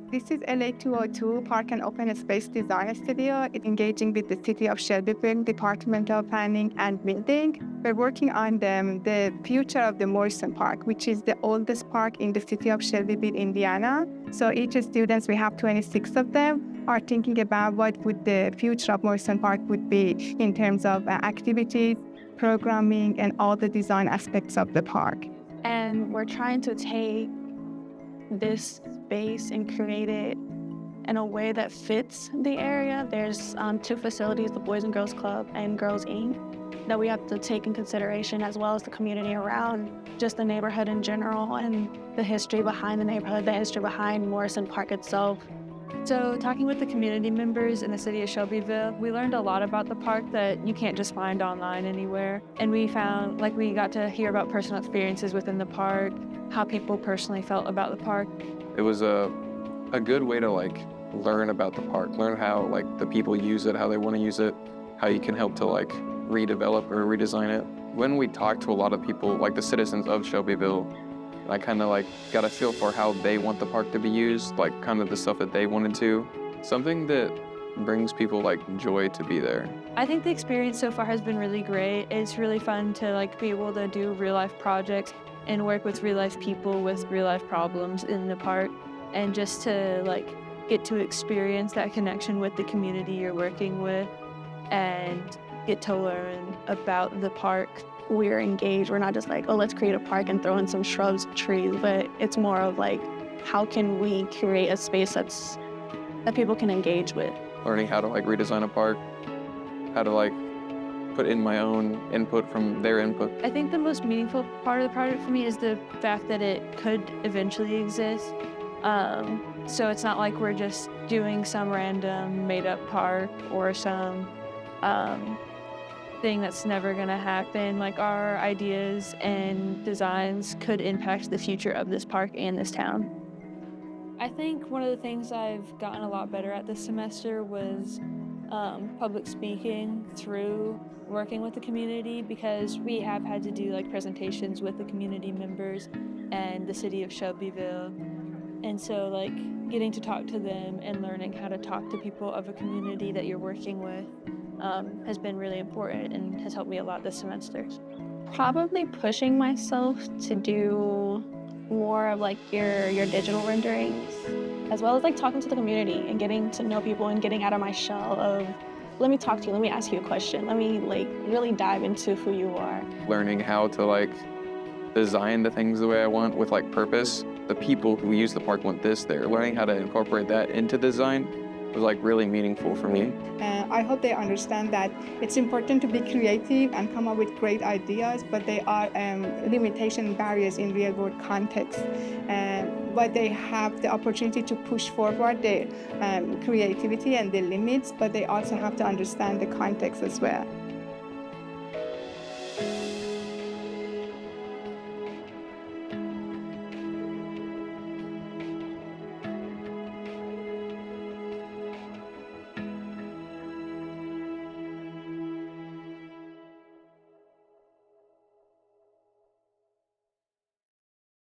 This is LA 202 Park and Open Space Design Studio. It's engaging with the City of Shelbyville, Department of Planning and Building. We're working on the future of the Morrison Park, which is the oldest park in the city of Shelbyville, Indiana. So each students, we have 26 of them, are thinking about what would the future of Morrison Park would be in terms of activities, programming, and all the design aspects of the park. And we're trying to take this space and create it in a way that fits the area. There's two facilities, the Boys and Girls Club and Girls Inc., that we have to take in consideration, as well as the community around, just the neighborhood in general and the history behind the neighborhood, the history behind Morrison Park itself. So talking with the community members in the city of Shelbyville, we learned a lot about the park that you can't just find online anywhere. And we found, we got to hear about personal experiences within the park, how people personally felt about the park. It was a good way to learn about the park, learn how the people use it, how they want to use it, how you can help to redevelop or redesign it. When we talked to a lot of people, the citizens of Shelbyville, I kind of got a feel for how they want the park to be used, kind of the stuff that they wanted to. Something that brings people joy to be there. I think the experience so far has been really great. It's really fun to be able to do real life projects and work with real life people with real life problems in the park, and just to get to experience that connection with the community you're working with and get to learn about the park. We're engaged. We're not just oh, let's create a park and throw in some shrubs, trees, but it's more of how can we create a space that people can engage with. Learning how to redesign a park, how to put in my own input from their input. I think the most meaningful part of the project for me is the fact that it could eventually exist. So it's not we're just doing some random made-up park or some thing that's never going to happen. Our ideas and designs could impact the future of this park and this town. I think one of the things I've gotten a lot better at this semester was public speaking through working with the community, because we have had to do presentations with the community members and the city of Shelbyville. And so getting to talk to them and learning how to talk to people of a community that you're working with has been really important and has helped me a lot this semester. Probably pushing myself to do more of your digital renderings, as well as talking to the community and getting to know people and getting out of my shell of, let me talk to you, let me ask you a question, let me really dive into who you are. Learning how to design the things the way I want with purpose. The people who use the park want this there. Learning how to incorporate that into design was really meaningful for me. I hope they understand that it's important to be creative and come up with great ideas, but there are limitation barriers in real world context. But they have the opportunity to push forward their creativity and their limits, but they also have to understand the context as well.